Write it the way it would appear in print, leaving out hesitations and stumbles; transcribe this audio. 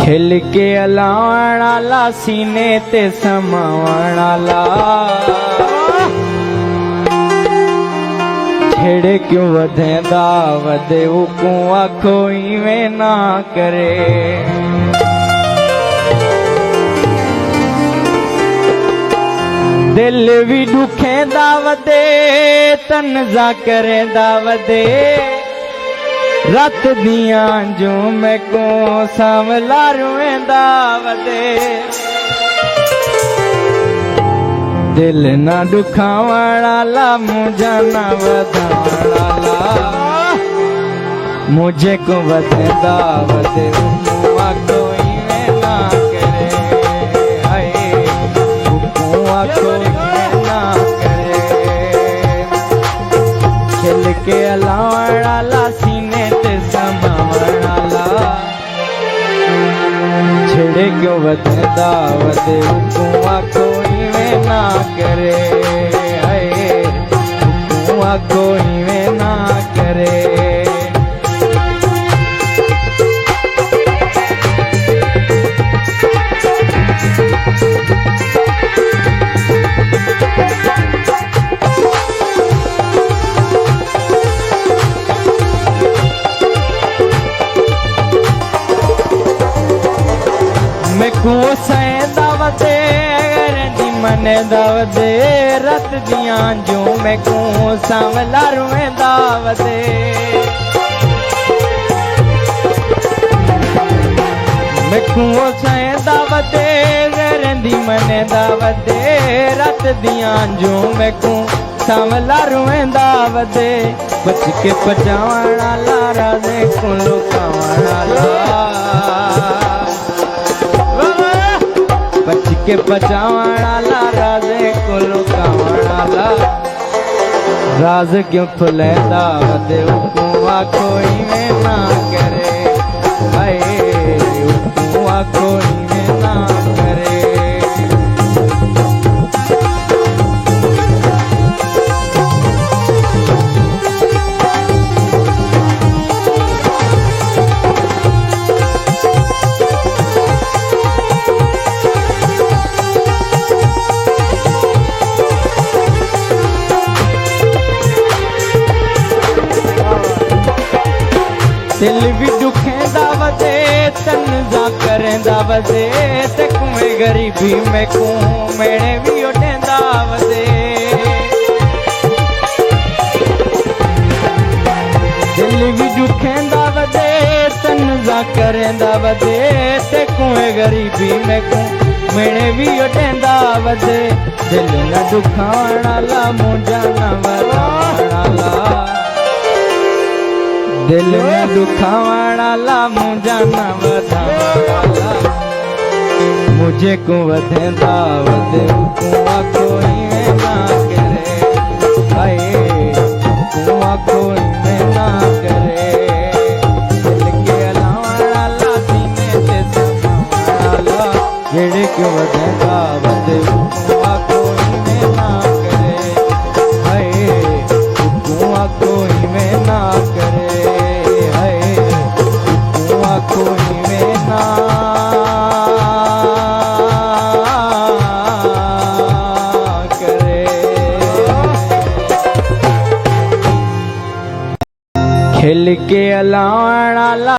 खिल के अलावण आला सीने ते समावण आला छेड़े क्यों वधेंदा वधे उकूं आखो इवें ना करे। दिल भी दुखेंदा वधे तन जा करेंदा वधे रत दियां जो मैं को सांवला रुएंदा वधे। दिल ना दुखावण आला मुझा ना वधावण आला मुझे को वधेंदा वधे हुआ कोई में ना करे। हाय हुआ कोई में ना करे। खिल के अलावण आला सीने ते समावण आला छेड़े क्यों वधेंदा वधे हुआ कोई में ना करे। हाय हुआ कोई में ना करे। मैं कुओं सैंदा वधे रंदी मने दावदे रत दियां जो मैं कुओं सांवला रुएंदा वधे। मैं कुओं सैंदा वधे रंदी मने दावदे रत दियां जो मैं कुओं सांवला रुएंदा वधे। बच के पचावण आला राजे को लुकावण आला बच के बचावण आला राजे को लुकावण आला राज क्यों खुलेंदा वधे हुआ कोई में ना करे। हाय हुआ कोई में ना करे। दिल भी दुखेंदा वधे तन जा करेंदा वधे ते कुएं गरीबी में कुएं मेणे भी उठेंदा वधे। दिल भी दुखेंदा वधे तन जा करेंदा वधे ते कुएं गरीबी में कुएं मेणे भी उठेंदा वधे। दिल न दुखावण आला मुझा न वधावण आला दिल में दुखावण आला मुझा न वधावण आला मुझे को वधेंदा वधे हुआ कोई में ना करे। हाय हुआ कोई में ना करे। दिल के अलावण आला सीने ते समावण आला छेड़े क्यों वधेंदा वधे हुआ कोई में ना करे। हाय हुआ कोई में ना करे। कोई में ना करे। खिल के अलावण आला